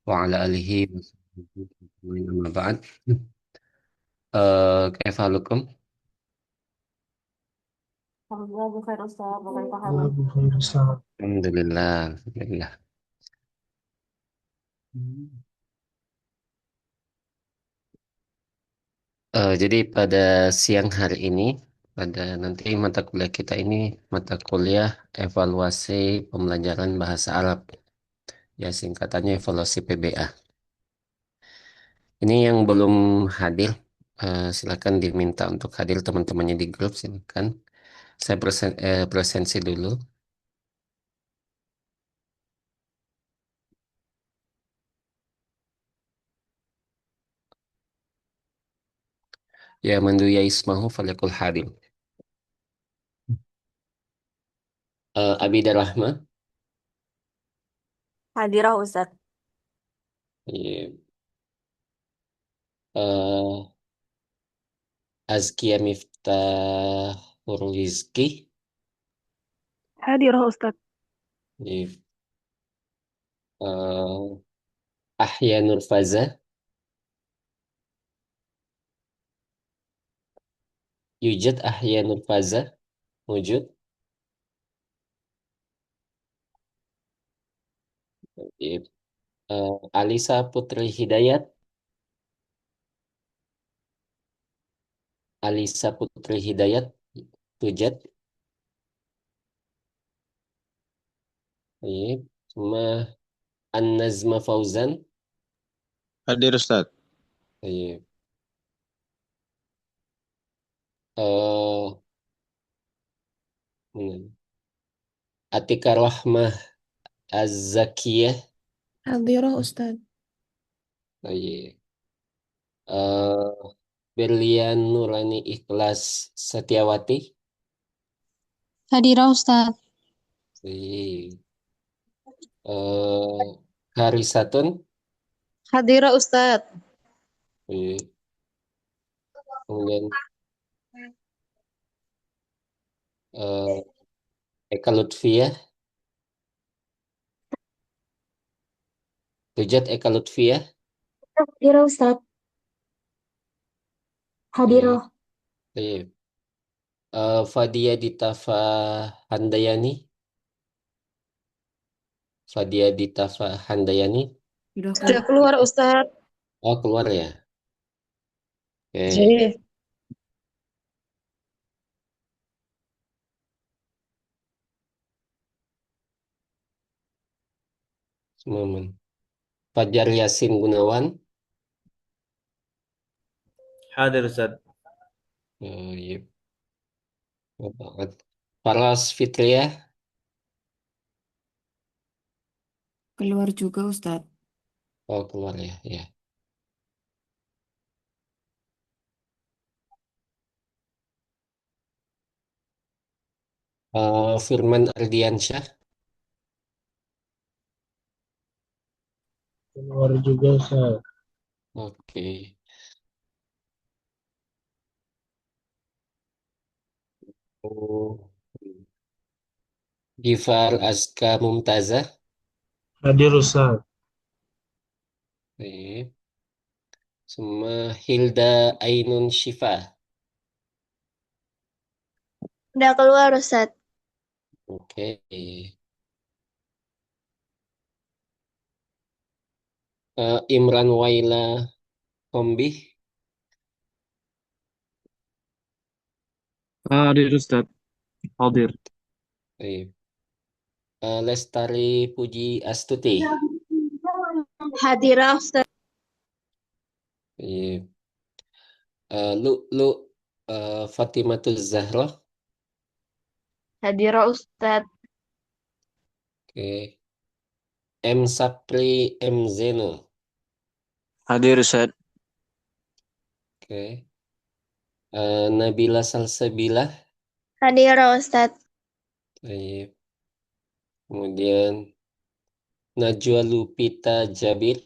وعلى آله وصحبه أجمعين أما بعد. كيف حالكم؟ الحمد لله بخير أستاذ وكيف حالك؟ الله بخير السلام. الحمد لله الحمد لله. Jadi pada siang hari ini, pada nanti mata kuliah kita ini mata kuliah evaluasi pembelajaran bahasa Arab, ya singkatannya evaluasi PBA. Ini yang belum hadir, silakan diminta untuk hadir teman-temannya di grup, silakan. Saya presensi dulu. Ya mandu ya ismahu falyakul hadir. Abidah Rahma. Hadirah Ustadz. Iya. eh Azkia Miftahur Rizki. Hadirah Ustadz. Iya. eh Ahya Nurfaza. Yujad Ahya Nurfaza. Wujud. Iya. Alisa Putri Hidayat. Alisa Putri Hidayat. Tujad. Iya. Sama An-Nazma Fauzan. Hadir Ustadz. Iya. eh hmm. Atika Rahmah Az-Zakiyah. Hadirah Ustadz. Iya. eh Berlian Nurani Ikhlas Setiawati. Hadirah Ustadz. Si eh Harisatun. Hadirah Ustadz. Si, kemudian eh Eka Lutfiyah. Tujat Eka Lutfiyah. Hadirah Ustadz. Si, Hadirah. si, Fadia Ditafa Handayani. Fadia Ditafa Handayani. Sudah Sudah keluar. keluar Ustadz. Oh, keluar ya. Oke, Oke. momen. Fajar Yasin Gunawan. Hadir Ustadz. Iya, banget. Faras Fitriah. Keluar juga Ustadz. Oh, keluar ya. Ya. Firman Ardiansyah. Keluar juga Ustaz. Oke. Oh. Gifar Aska Mumtazah. Hadir Ustaz. Oke. Sama Hilda Ainun Syifa. Sudah keluar Ustadz. Oke. Imran Waila Kombih. Hadir Ustadz. Hadir. Oke. Lestari Puji Astuti. Hadirah Ustadz. Oke. Lu Fatimatul Zahra. Hadirah Ustadz. Oke. M Sapri M Zeno. Hadir Ustadz. Oke. Nabila Salsabila. Hadirah Ustadz. Oke. Kemudian Najwa Lupita Jabir.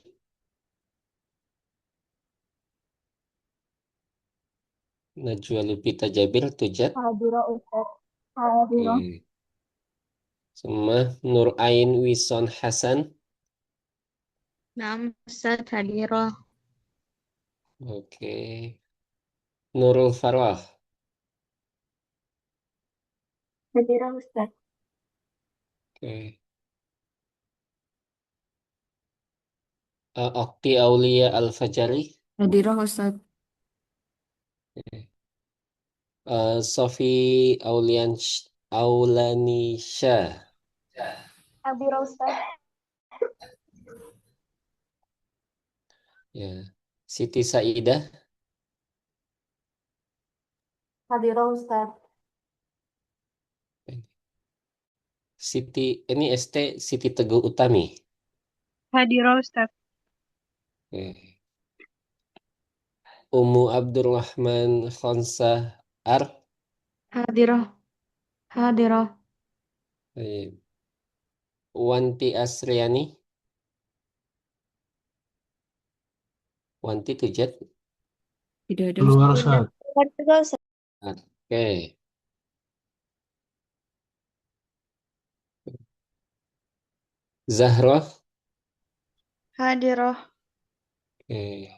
Najwa Lupita Jabir Tujat. Hadirah Ustadz. Hadirah. Oke. Sama Nur Ain Wison Hasan. Naam, Ustaz. Hadiroh. Oke. Nurul Farah. Hadirah Ustaz. Oke. Okti Aulia Al-Fajari. Hadirah Ustaz. Oke. Sofi Aulanisha. Hadirah Ustaz. Ya. Siti Saidah. Hadirah Ustaz. Siti ini ST Siti Teguh Utami. Hadiroh, Ustaz. Oke. Umu Abdurrahman Khonsah Ar. Hadirah. Hadirah. Baik. Wanti Asriani. Wanti Tujat. Tidak ada Tidak Ustaz. Keluar Ustaz. Keluar juga, Ustaz. Oke. Zahroh. Hadiroh. Oke.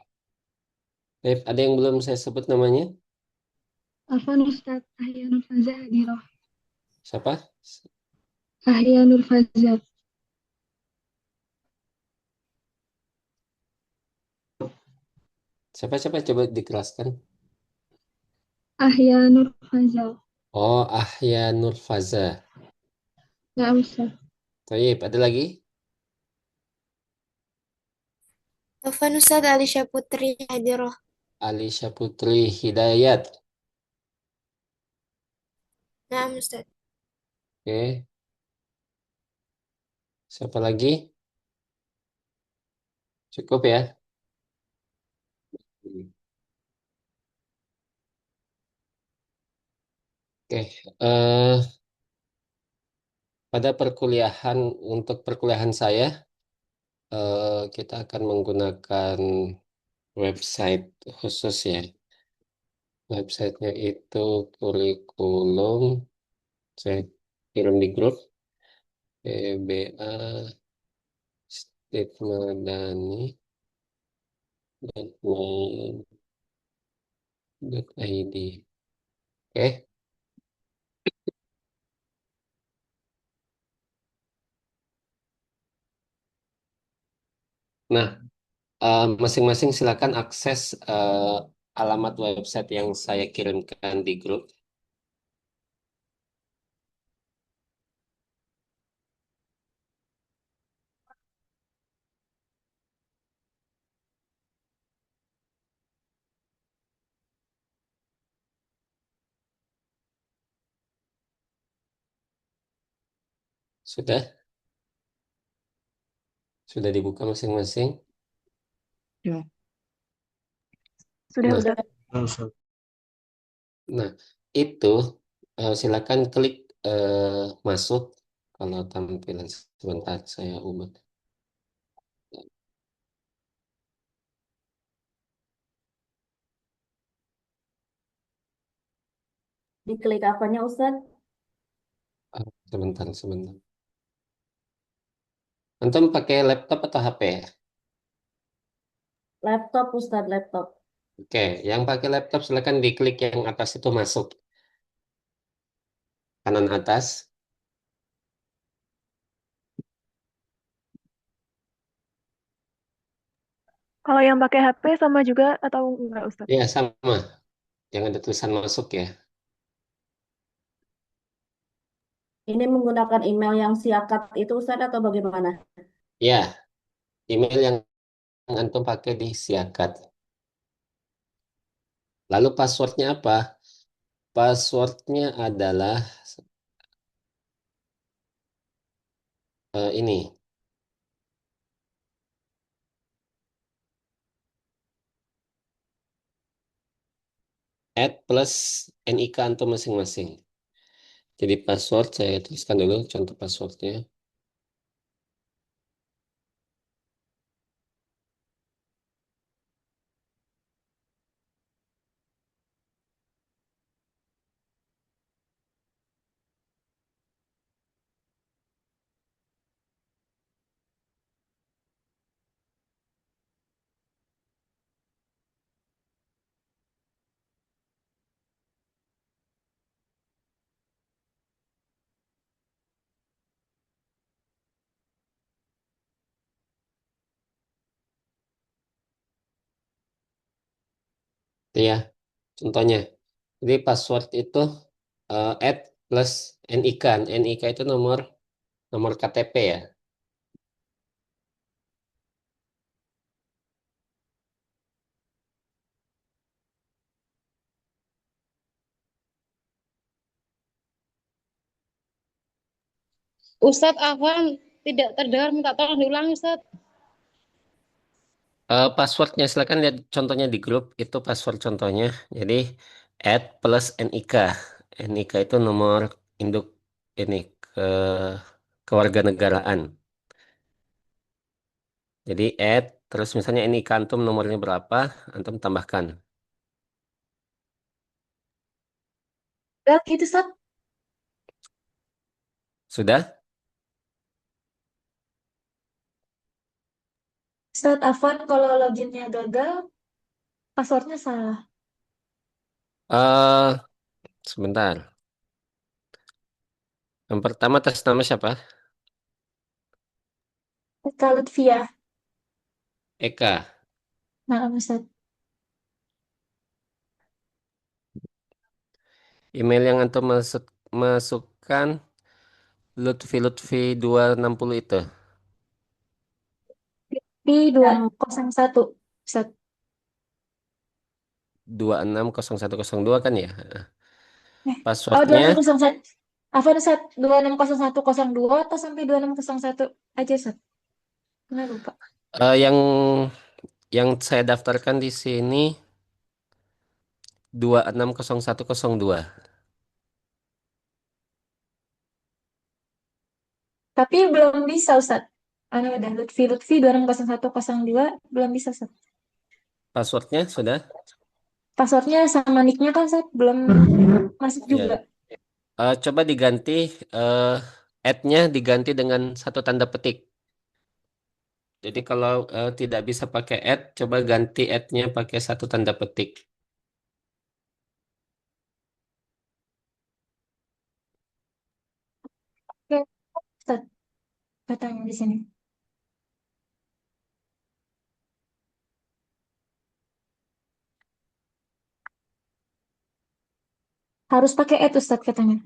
Baik, ada yang belum saya sebut namanya? Afan Ustaz. Ahya Nur Faza hadirah. Siapa? Ahya Nur Faza. Siapa coba dikeraskan. Ahya Nur Faza. Oh, Ahya Nurfaza. Nah, Ustaz. Baik, ada lagi? Afan Ustaz Alisha Putri Hadiroh. Alisha Putri Hidayat. Naam, Ustaz. Oke. Siapa lagi? Cukup ya? Oke. Pada perkuliahan, untuk perkuliahan saya, kita akan menggunakan website khusus ya. Websitenya itu kurikulum. Saya kirim di grup. EBA stigmadani.main.id. Oke. Nah, masing-masing silakan akses alamat website yang saya kirimkan di grup. Sudah? Sudah dibuka masing-masing? Ya. Sudah Nah, Ustaz. Sudah Ustaz. nah itu silakan klik masuk kalau tampilan sebentar saya ubah. Diklik apanya Ustaz? Sebentar. Antum pakai laptop atau HP ya? Laptop Ustaz, laptop. Oke, yang pakai laptop silakan diklik yang atas itu masuk. Kanan atas. Kalau yang pakai HP sama juga atau enggak Ustaz? Ya, sama. Yang ada tulisan masuk ya. Ini menggunakan email yang siakat itu Ustaz atau bagaimana? Ya, email yang antum pakai di Siakat. Lalu passwordnya apa? Passwordnya adalah ini. Add plus NIK antum masing-masing. Jadi password saya tuliskan dulu contoh passwordnya. Itu ya, contohnya. Jadi password itu add plus NIK. NIK itu nomor nomor KTP ya. Ustadz Afwan tidak terdengar, minta tolong diulangi Ustadz. Passwordnya silakan lihat contohnya di grup itu password contohnya. Jadi add plus NIK. NIK itu nomor induk ini ke kewarganegaraan. Jadi add terus misalnya NIK antum nomornya berapa, antum tambahkan. Udah gitu, Sat. Sudah? Ustadz Afwan kalau loginnya gagal, passwordnya salah. eh Sebentar. Yang pertama atas nama siapa? Eka Lutfia. Eka. Nah, Ustadz. Email yang antum masukkan Lutfi Lutfi 260 itu. Yang 201, Ustadz. 260102 kan ya? Eh, oh, Passwordnya 2601. Afwan, Ustadz. 260102 atau sampai 2601 aja, Ustadz. Nggak lupa. yang saya daftarkan di sini 260102. Tapi belum bisa, Ustadz. Anu udah Lutfi 260102 belum bisa, Ustadz. Passwordnya sudah? Passwordnya sama nicknya kan, Ustadz. Belum masuk Ya. juga. Coba diganti eh add-nya diganti dengan satu tanda petik. Jadi kalau tidak bisa pakai add, coba ganti add-nya pakai satu tanda petik. Oke, Ustadz. Katanya di sini. Harus pakai add, Ustadz, katanya.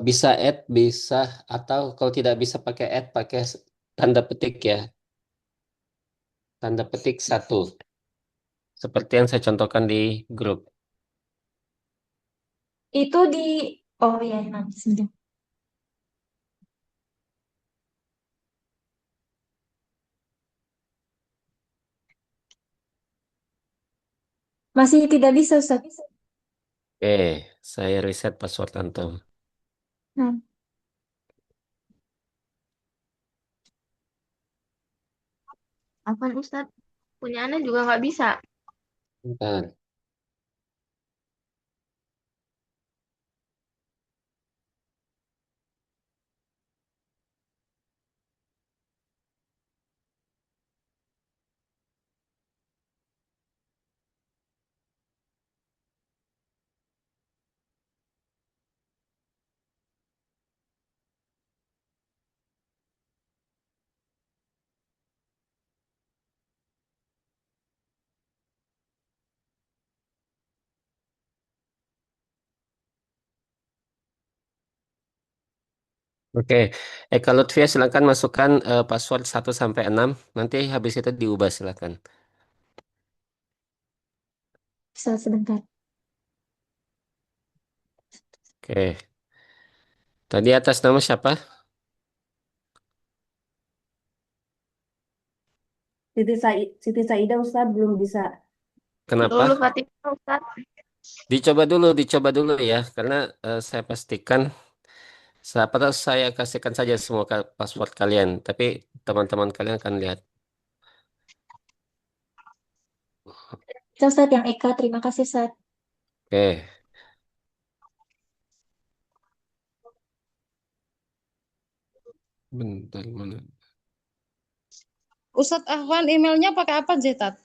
Bisa add, bisa atau kalau tidak bisa pakai add, pakai tanda petik ya, tanda petik satu, seperti yang saya contohkan di grup. Itu di... Oh iya, nanti sebentar. Masih tidak bisa, Ustadz. Oke, saya reset password antum. Nah, Apaan Ustadz? Punya anak juga nggak bisa. Bentar. Oke, Eka Lutfia silakan masukkan password 1 sampai 6. Nanti habis itu diubah silakan. bisa sebentar. Oke, tadi atas nama siapa? Siti Saida Ustadz belum bisa. Lulu Kenapa? Fatimah Ustadz. Dicoba dulu ya, karena saya pastikan siapa tahu saya kasihkan saja semua password kalian, tapi teman-teman kalian akan lihat. Bisa, Ustadz, yang Eka. Terima kasih, Ustadz. Oke, bentar mana? Ustadz Afwan emailnya pakai apa Zetat?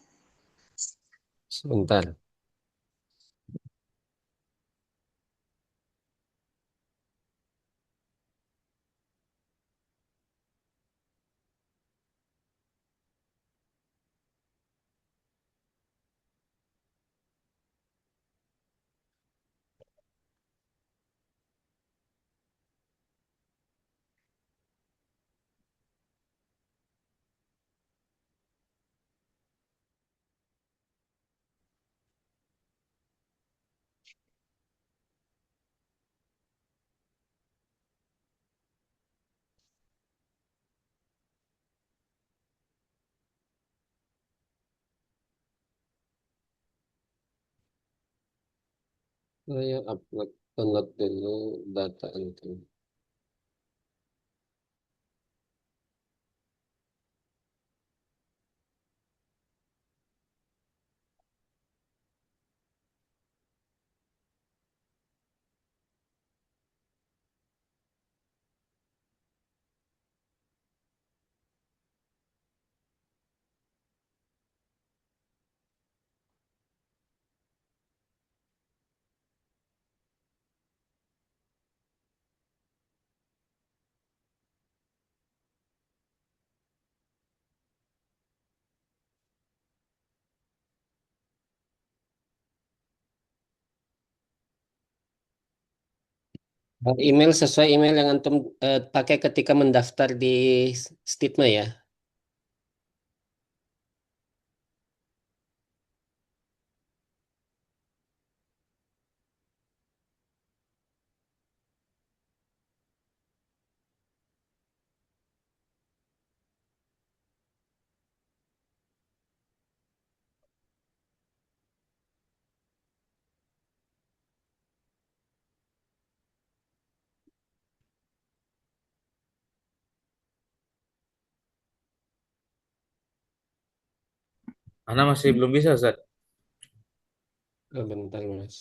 Sebentar. Saya download dulu data itu. Email sesuai email yang antum pakai ketika mendaftar di Stigma ya. Ana masih belum bisa, Ustaz. Bentar Mas.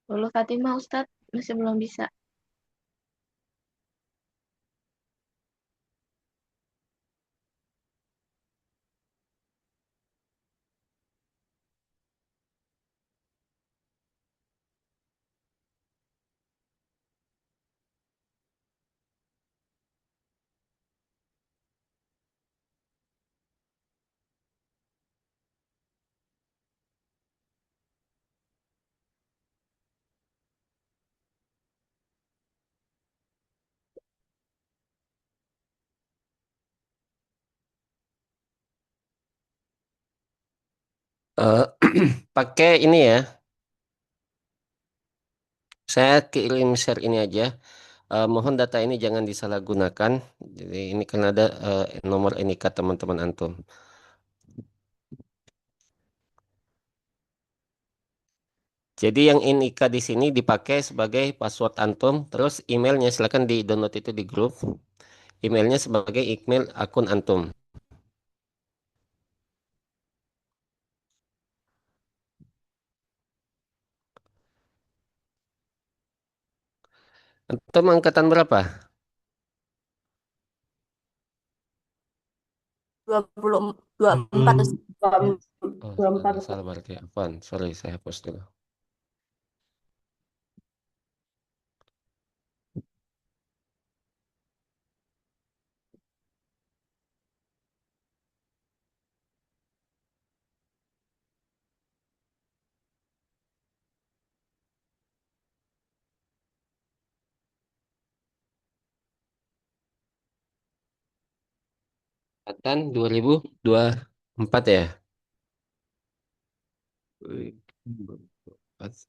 Lulu Fatimah Ustadz masih belum bisa. Eh, pakai ini ya. Saya kirim share ini aja. Mohon data ini jangan disalahgunakan. Jadi ini kan ada nomor NIK teman-teman antum. Jadi yang NIK di sini dipakai sebagai password antum. Terus emailnya silakan di download itu di grup. Emailnya sebagai email akun antum. Antum angkatan berapa? 24 Oh, 24 salah, Ustaz. salah berarti. Apaan? Sorry, saya hapus dulu. Angkatan 2024 ya? Wih, 2024.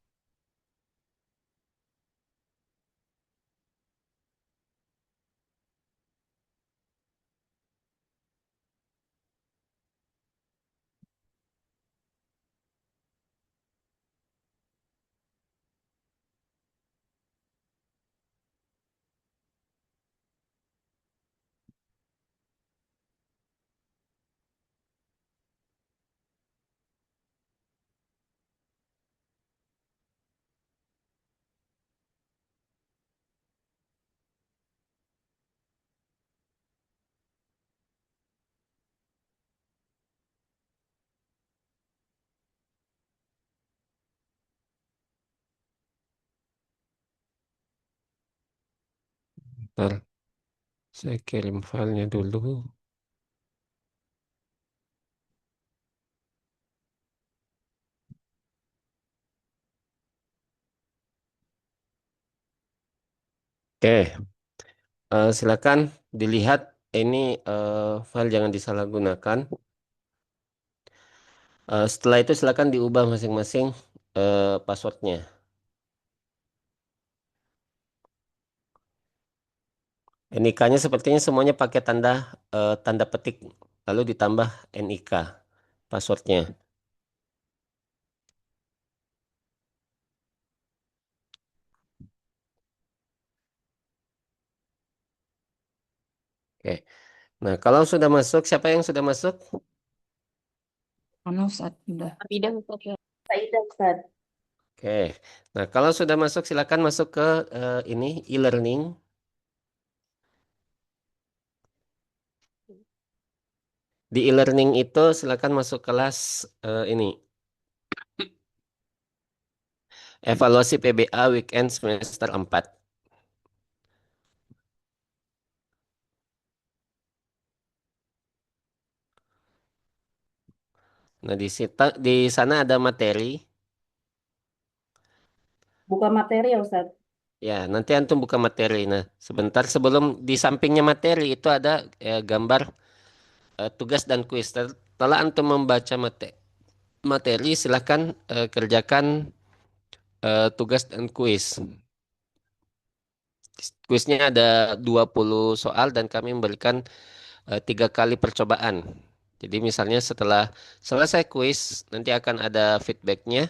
Ntar saya kirim filenya dulu. Oke, silakan dilihat. Ini file jangan disalahgunakan. Setelah itu silakan diubah masing-masing passwordnya. NIK-nya sepertinya semuanya pakai tanda petik, lalu ditambah NIK passwordnya. Oke. Nah, kalau sudah masuk, siapa yang sudah masuk? Anu Ustaz, udah. Tidak, Ustaz. Tidak, Ustaz. Oke. Nah, kalau sudah masuk, silakan masuk ke ini e-learning. Di e-learning itu silakan masuk kelas ini. Evaluasi PBA Weekend semester 4. Nah, di sana ada materi. Buka materi ya, Ustaz. Ya, nanti antum buka materi. Nah, sebentar sebelum di sampingnya materi itu ada gambar tugas dan kuis. Setelah antum membaca materi, silahkan kerjakan tugas dan kuis. Kuisnya ada 20 soal dan kami memberikan 3 kali percobaan. Jadi misalnya setelah selesai kuis, nanti akan ada feedbacknya.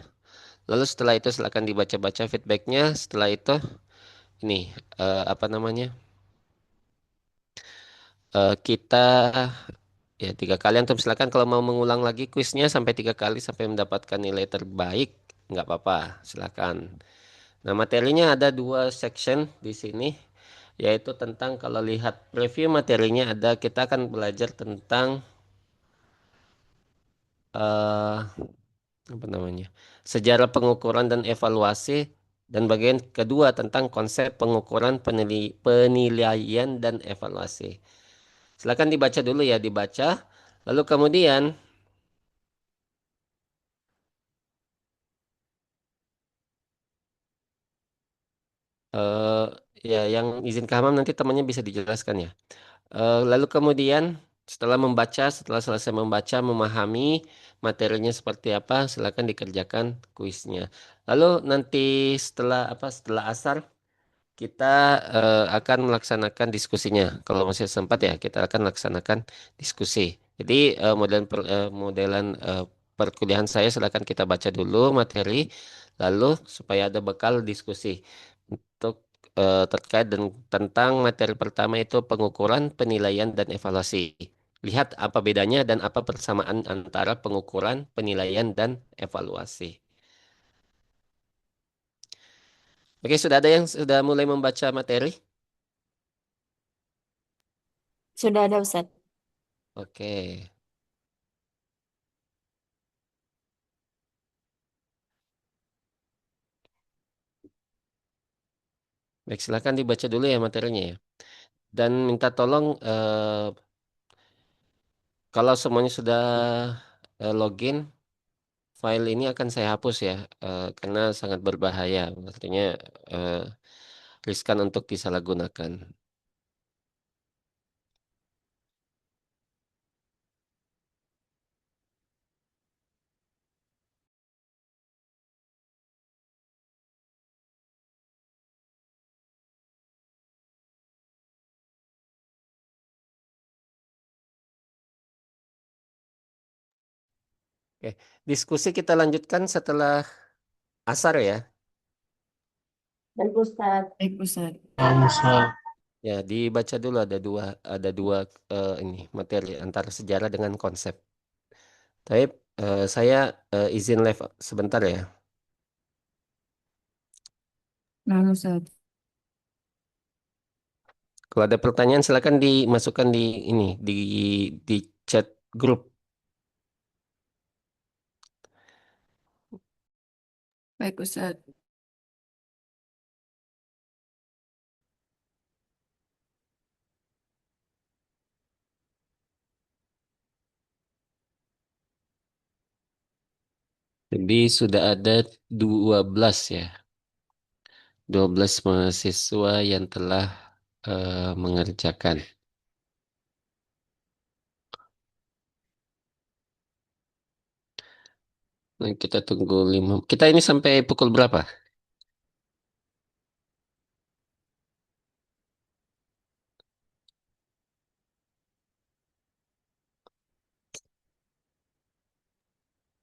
Lalu setelah itu silakan dibaca-baca feedbacknya. Setelah itu ini apa namanya? Kita ya 3 kali antum silakan kalau mau mengulang lagi kuisnya sampai 3 kali sampai mendapatkan nilai terbaik nggak apa-apa silakan. Nah materinya ada 2 section di sini yaitu tentang kalau lihat preview materinya ada kita akan belajar tentang eh apa namanya sejarah pengukuran dan evaluasi dan bagian kedua tentang konsep pengukuran penilaian dan evaluasi. Silakan dibaca dulu ya dibaca. Lalu kemudian eh ya yang izin kehamam nanti temannya bisa dijelaskan ya. Lalu kemudian setelah selesai membaca, memahami materinya seperti apa, silakan dikerjakan kuisnya. Lalu nanti setelah asar kita akan melaksanakan diskusinya. Kalau masih sempat ya, kita akan laksanakan diskusi. Jadi modelan perkuliahan saya silakan kita baca dulu materi, lalu supaya ada bekal diskusi untuk terkait tentang materi pertama itu pengukuran, penilaian, dan evaluasi. Lihat apa bedanya dan apa persamaan antara pengukuran, penilaian, dan evaluasi. Oke, sudah ada yang sudah mulai membaca materi? Sudah ada, Ustaz. Oke. Baik, silakan dibaca dulu ya materinya ya. Dan minta tolong kalau semuanya sudah login, file ini akan saya hapus ya, karena sangat berbahaya. Artinya eh, riskan untuk disalahgunakan. Oke, diskusi kita lanjutkan setelah asar ya. Baik, Ustaz. Baik Ustaz. Ya, dibaca dulu ada dua ini materi antara sejarah dengan konsep. Tapi saya izin live sebentar ya. Nah Ustaz. Kalau ada pertanyaan silakan dimasukkan di chat grup. Baik Ustaz. Jadi sudah ada 12 ya. 12 mahasiswa yang telah mengerjakan. Nah, kita tunggu 5. Kita ini sampai pukul berapa?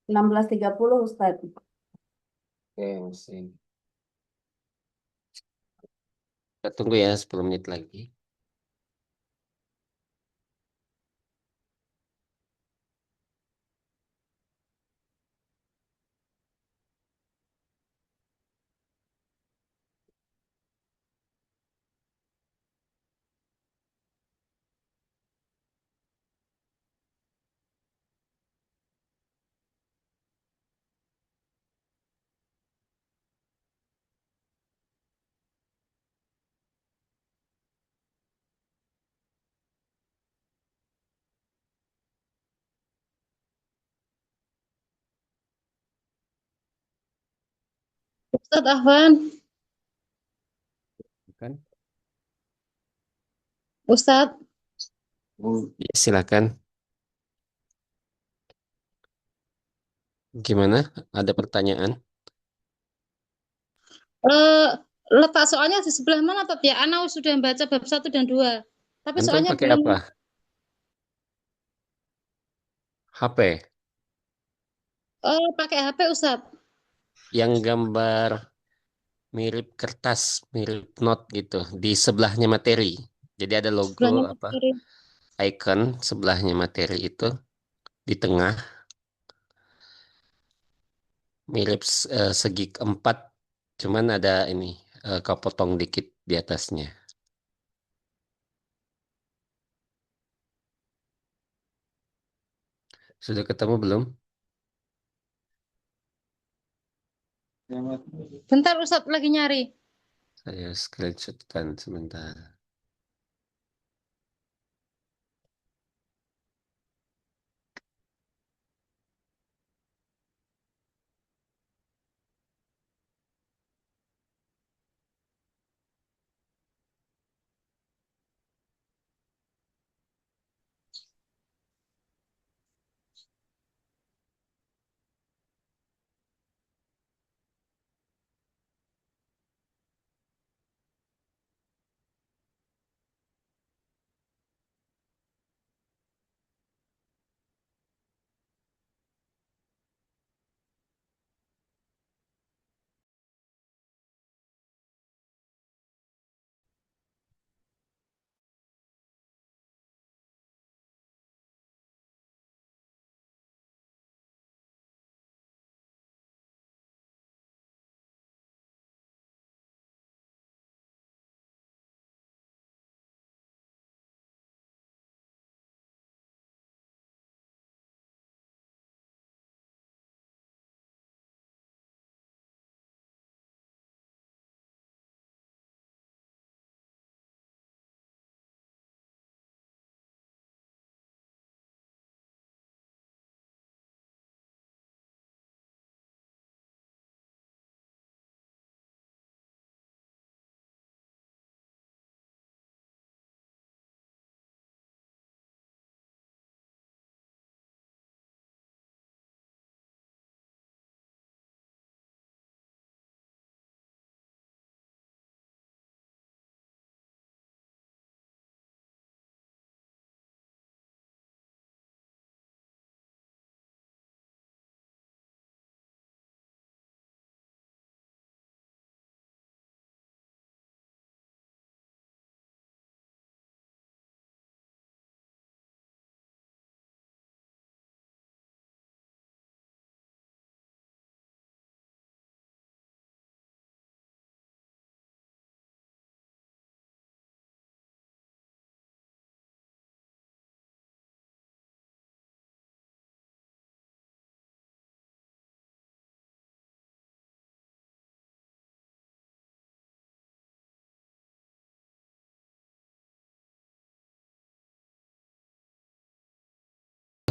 16.30 Ustaz. Oke, mesin. Kita tunggu ya 10 menit lagi. Ustadz Ahwan, Kan? Ustadz, Ya, silakan. Gimana? Ada pertanyaan? eh, letak soalnya di sebelah mana Tat? Ya, Ana sudah baca bab 1 dan 2. Tapi Antum soalnya pakai belum apa? HP pakai HP Ustadz. yang gambar mirip kertas, mirip note gitu di sebelahnya materi. Jadi ada logo Sebelahnya apa? materi. Icon sebelahnya materi itu di tengah mirip segi keempat, cuman ada ini kepotong dikit di atasnya. Sudah ketemu belum? Bentar Ustadz lagi nyari. Saya screenshotkan sebentar.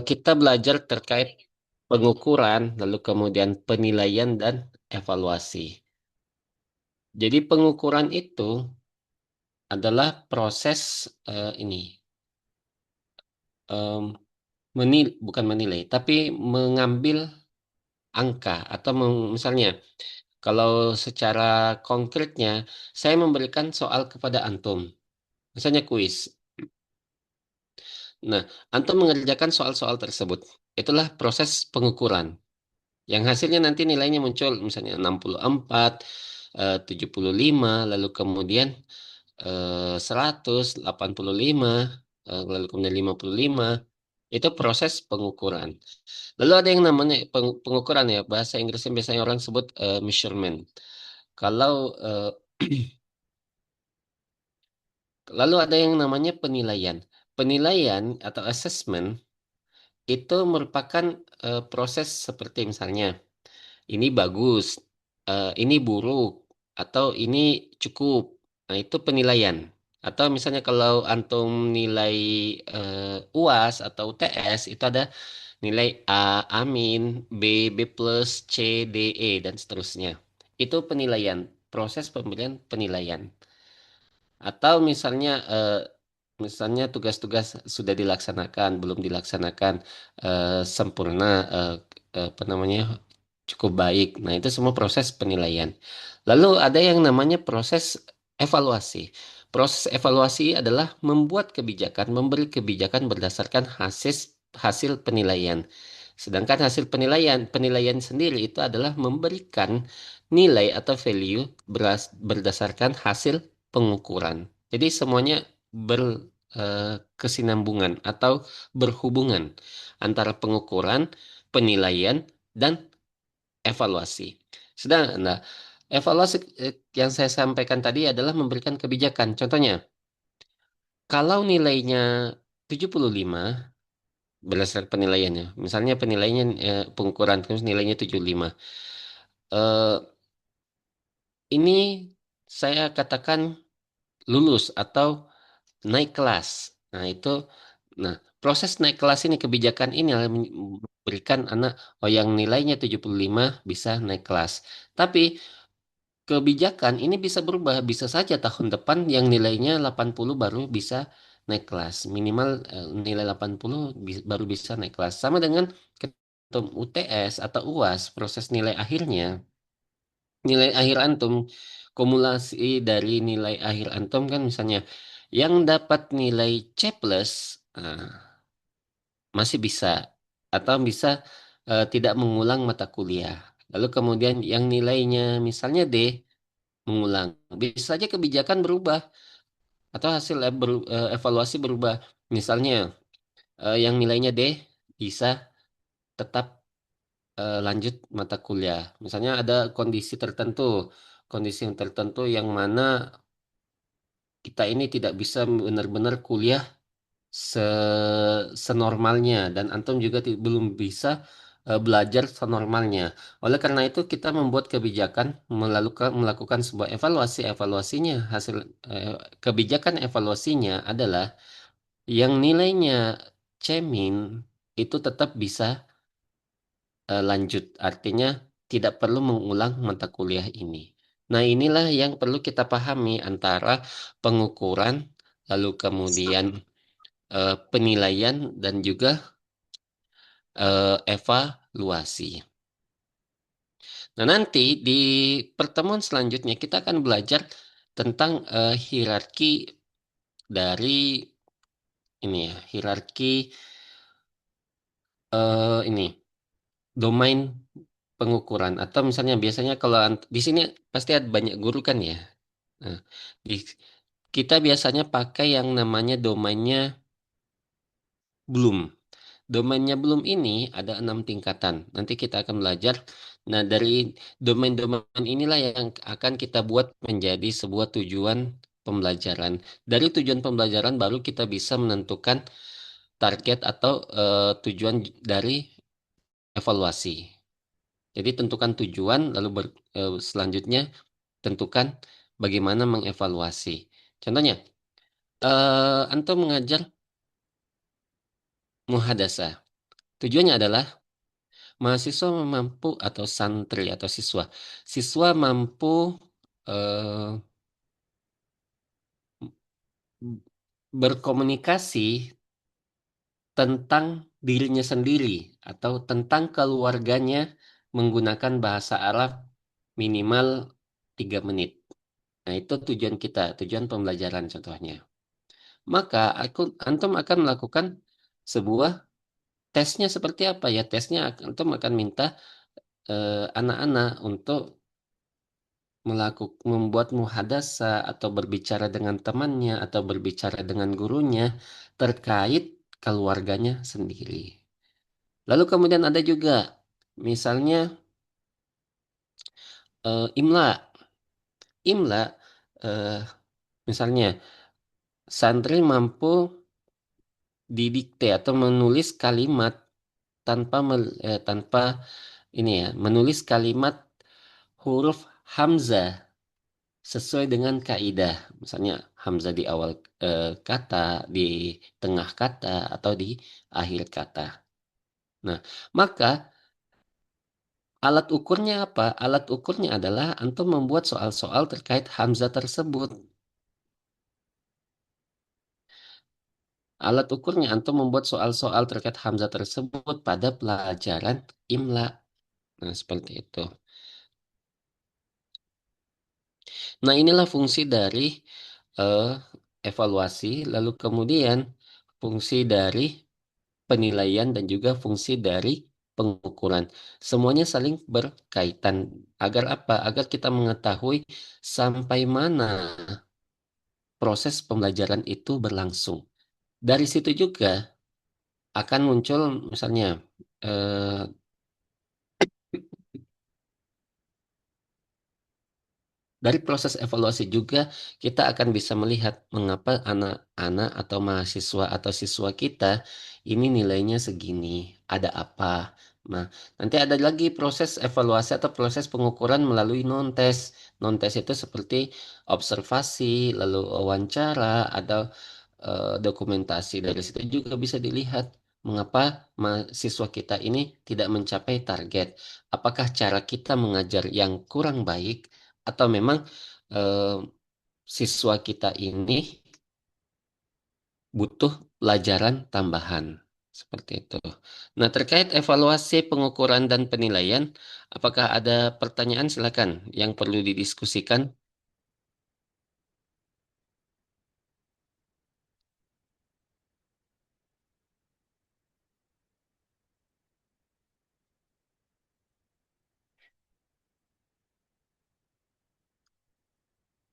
Kita belajar terkait pengukuran, lalu kemudian penilaian dan evaluasi. Jadi pengukuran itu adalah proses ini em, bukan menilai, tapi mengambil angka atau misalnya kalau secara konkretnya saya memberikan soal kepada antum, misalnya kuis. Nah, antum mengerjakan soal-soal tersebut. Itulah proses pengukuran. Yang hasilnya nanti nilainya muncul misalnya 64, 75, lalu kemudian 100, 85, lalu kemudian 55. Itu proses pengukuran. Lalu ada yang namanya pengukuran ya, bahasa Inggrisnya biasanya orang sebut measurement. Kalau lalu ada yang namanya penilaian. Penilaian atau assessment itu merupakan proses seperti misalnya ini bagus, ini buruk, atau ini cukup. Nah, itu penilaian. Atau misalnya kalau antum nilai UAS atau UTS itu ada nilai A, A-, B, B+, C, D, E, dan seterusnya. Itu penilaian, proses pemberian penilaian. Atau misalnya tugas-tugas sudah dilaksanakan, belum dilaksanakan sempurna, apa namanya, cukup baik. Nah, itu semua proses penilaian. Lalu ada yang namanya proses evaluasi. Proses evaluasi adalah membuat kebijakan, memberi kebijakan berdasarkan hasil hasil penilaian. Sedangkan hasil penilaian sendiri itu adalah memberikan nilai atau value berdasarkan hasil pengukuran. Jadi semuanya berkesinambungan atau berhubungan antara pengukuran, penilaian, dan evaluasi. Nah, evaluasi yang saya sampaikan tadi adalah memberikan kebijakan. Contohnya, kalau nilainya 75 berdasarkan penilaiannya, misalnya penilaiannya pengukuran terus nilainya 75. Eh, ini saya katakan lulus atau naik kelas. Nah, nah, proses naik kelas ini, kebijakan ini adalah memberikan anak, oh yang nilainya 75 bisa naik kelas. Tapi kebijakan ini bisa berubah, bisa saja tahun depan yang nilainya 80 baru bisa naik kelas. Minimal nilai 80 baru bisa naik kelas. Sama dengan ketum UTS atau UAS, proses nilai akhirnya, nilai akhir antum, kumulasi dari nilai akhir antum kan misalnya yang dapat nilai C+, masih bisa atau bisa tidak mengulang mata kuliah. Lalu kemudian yang nilainya misalnya D mengulang. Bisa saja kebijakan berubah atau hasil evaluasi berubah. Misalnya yang nilainya D bisa tetap lanjut mata kuliah. Misalnya ada kondisi yang tertentu yang mana kita ini tidak bisa benar-benar kuliah se senormalnya dan antum juga belum bisa belajar senormalnya. Oleh karena itu kita membuat kebijakan melakukan sebuah evaluasinya hasil eh, kebijakan evaluasinya adalah yang nilainya cemin itu tetap bisa lanjut, artinya tidak perlu mengulang mata kuliah ini. Nah, inilah yang perlu kita pahami antara pengukuran lalu kemudian penilaian dan juga evaluasi. Nah, nanti di pertemuan selanjutnya kita akan belajar tentang hierarki dari ini ya, hierarki ini domain pengukuran atau misalnya biasanya kalau di sini pasti ada banyak guru kan ya. Nah, di- kita biasanya pakai yang namanya domainnya Bloom. Domainnya belum ini ada 6 tingkatan. Nanti kita akan belajar. Nah, dari domain-domain inilah yang akan kita buat menjadi sebuah tujuan pembelajaran. Dari tujuan pembelajaran baru kita bisa menentukan target atau tujuan dari evaluasi. Jadi tentukan tujuan, lalu selanjutnya tentukan bagaimana mengevaluasi. Contohnya, antum mengajar muhadasah. Tujuannya adalah mahasiswa mampu atau santri atau siswa mampu eh, berkomunikasi tentang dirinya sendiri atau tentang keluarganya menggunakan bahasa Arab minimal 3 menit. Nah, itu tujuan kita, tujuan pembelajaran contohnya. Maka antum akan melakukan sebuah tesnya seperti apa ya? Tesnya antum akan minta anak-anak untuk membuat muhadasa atau berbicara dengan temannya atau berbicara dengan gurunya terkait keluarganya sendiri. Lalu kemudian ada juga misalnya imla. Imla eh, misalnya santri mampu didikte atau menulis kalimat tanpa ini ya, menulis kalimat huruf hamzah sesuai dengan kaidah. Misalnya hamzah di awal kata, di tengah kata, atau di akhir kata. Nah, maka alat ukurnya apa? Alat ukurnya adalah antum membuat soal-soal terkait hamzah tersebut. Alat ukurnya antum membuat soal-soal terkait hamzah tersebut pada pelajaran imla. Nah, seperti itu. Nah, inilah fungsi dari eh, evaluasi, lalu kemudian fungsi dari penilaian dan juga fungsi dari pengukuran. Semuanya saling berkaitan. Agar apa? Agar kita mengetahui sampai mana proses pembelajaran itu berlangsung. Dari situ juga akan muncul misalnya eh, dari proses evaluasi juga kita akan bisa melihat mengapa anak-anak atau mahasiswa atau siswa kita ini nilainya segini, ada apa. Nah, nanti ada lagi proses evaluasi atau proses pengukuran melalui non-tes. Non-tes itu seperti observasi, lalu wawancara, atau dokumentasi. Dari situ juga bisa dilihat mengapa mahasiswa kita ini tidak mencapai target. Apakah cara kita mengajar yang kurang baik atau memang eh, siswa kita ini butuh pelajaran tambahan seperti itu. Nah, terkait evaluasi, pengukuran dan penilaian, apakah ada pertanyaan? Silakan yang perlu didiskusikan.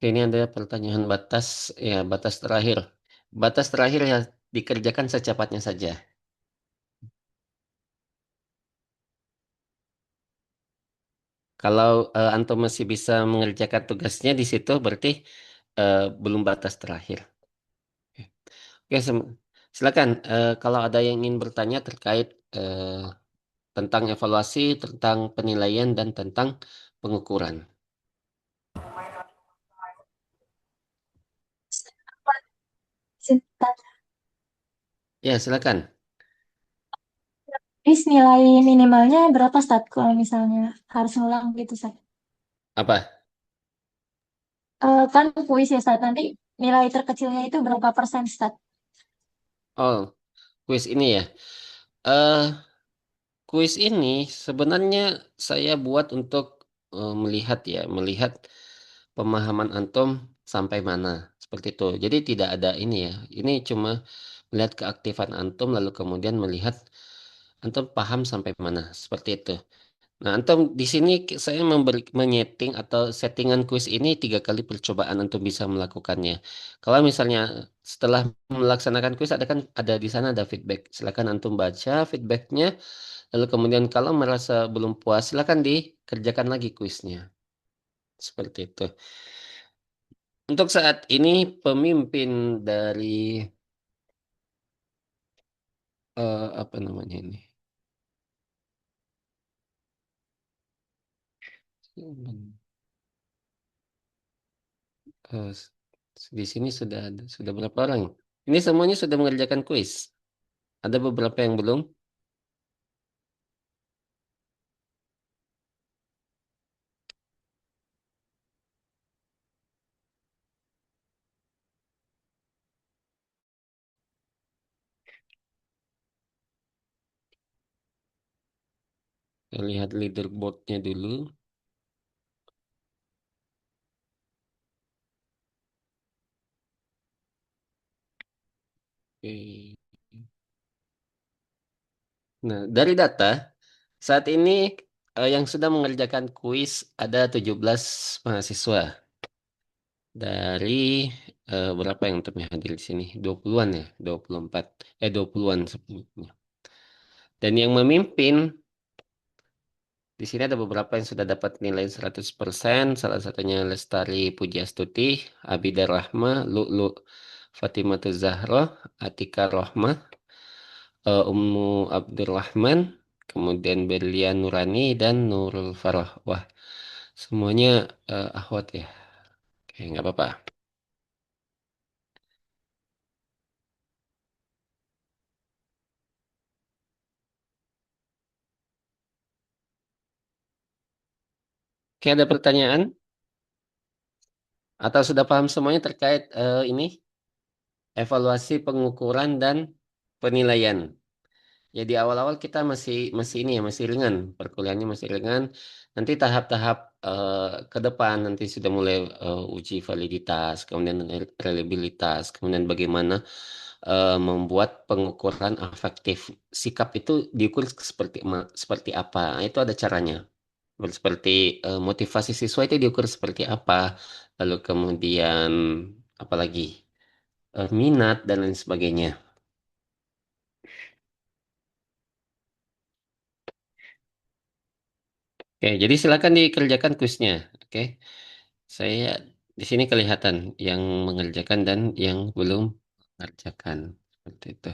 Ini ada pertanyaan batas terakhir. Batas terakhir ya dikerjakan secepatnya saja. Kalau antum masih bisa mengerjakan tugasnya di situ, berarti belum batas terakhir. Oke, silakan. Kalau ada yang ingin bertanya terkait tentang evaluasi, tentang penilaian, dan tentang pengukuran. Cinta. Ya, silakan. Terus nilai minimalnya berapa stat kalau misalnya harus ngulang gitu stat? Apa? Kan kuis ya stat nanti nilai terkecilnya itu berapa persen stat? Oh, kuis ini ya. Eh, Kuis ini sebenarnya saya buat untuk melihat pemahaman antum sampai mana seperti itu. Jadi tidak ada ini ya. Ini cuma melihat keaktifan antum lalu kemudian melihat antum paham sampai mana seperti itu. Nah, antum di sini saya menyeting atau settingan kuis ini 3 kali percobaan antum bisa melakukannya. Kalau misalnya setelah melaksanakan kuis ada di sana ada feedback. Silakan antum baca feedbacknya. Lalu kemudian kalau merasa belum puas, silakan dikerjakan lagi kuisnya. Seperti itu. Untuk saat ini pemimpin dari apa namanya ini? Eh, di sini sudah berapa orang? Ini semuanya sudah mengerjakan kuis. Ada beberapa yang belum. Kita lihat leaderboardnya dulu. Oke. Nah, dari data, saat ini yang sudah mengerjakan kuis ada 17 mahasiswa. Dari berapa yang untuk hadir di sini? 20-an ya, 24. 20-an sebelumnya. Dan yang memimpin di sini ada beberapa yang sudah dapat nilai 100%. Salah satunya Lestari Pujiastuti, Abidar Rahma, Lu'lu Fatimah Zahra, Atika Rohmah, Ummu Abdurrahman, kemudian Berlian Nurani, dan Nurul Farah. Wah, semuanya akhwat ya. Oke, nggak apa-apa. Oke, ada pertanyaan? Atau sudah paham semuanya terkait ini? Evaluasi pengukuran dan penilaian. Ya di awal-awal kita masih masih ini ya masih ringan, perkuliahannya masih ringan. Nanti tahap-tahap ke depan nanti sudah mulai uji validitas, kemudian reliabilitas, kemudian bagaimana membuat pengukuran afektif. Sikap itu diukur seperti apa? Nah, itu ada caranya. Seperti motivasi siswa itu diukur seperti apa? Lalu kemudian apalagi minat dan lain sebagainya. Oke, jadi silakan dikerjakan kuisnya. Oke, saya di sini kelihatan yang mengerjakan dan yang belum mengerjakan. Seperti itu.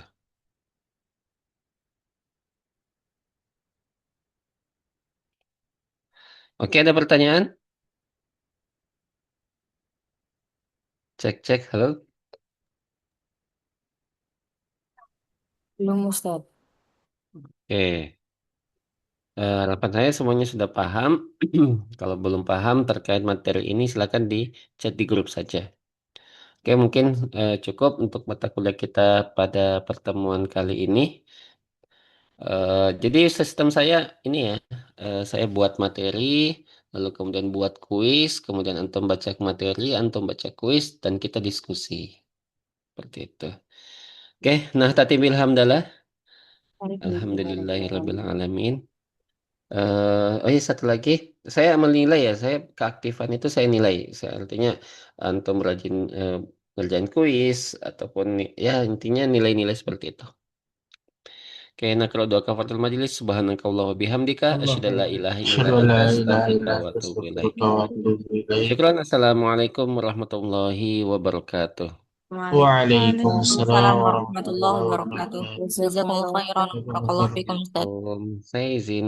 Oke, ada pertanyaan? Cek, cek, halo. Belum Ustaz. Oke, harapan saya semuanya sudah paham. Kalau belum paham terkait materi ini, silakan di chat di grup saja. Oke, mungkin cukup untuk mata kuliah kita pada pertemuan kali ini. Jadi sistem saya ini ya, saya buat materi, lalu kemudian buat kuis, kemudian antum baca materi, antum baca kuis, dan kita diskusi. Seperti itu. Oke, nah tatimil hamdalah. Alhamdulillahirabbil alamin. Oh iya satu lagi, saya menilai ya, saya keaktifan itu saya nilai. Saya artinya antum rajin ngerjain kuis ataupun ya intinya nilai-nilai seperti itu. Oke, nah kalau doa kafaratul majelis subhanakallah wa bihamdika asyhadu an la ilaha illa أشهد أن anta لا إله astaghfiruka إلا wa أنت atubu ilaik. أستغفرك وأتوب إليك Syukran. Assalamualaikum warahmatullahi wabarakatuh. وعليكم السلام Waalaikumsalam ورحمة warahmatullahi الله wabarakatuh. وبركاته Jazakumullah khairan. جزاكم الله Barakallahu خيرا fikum Ustaz. Saya izin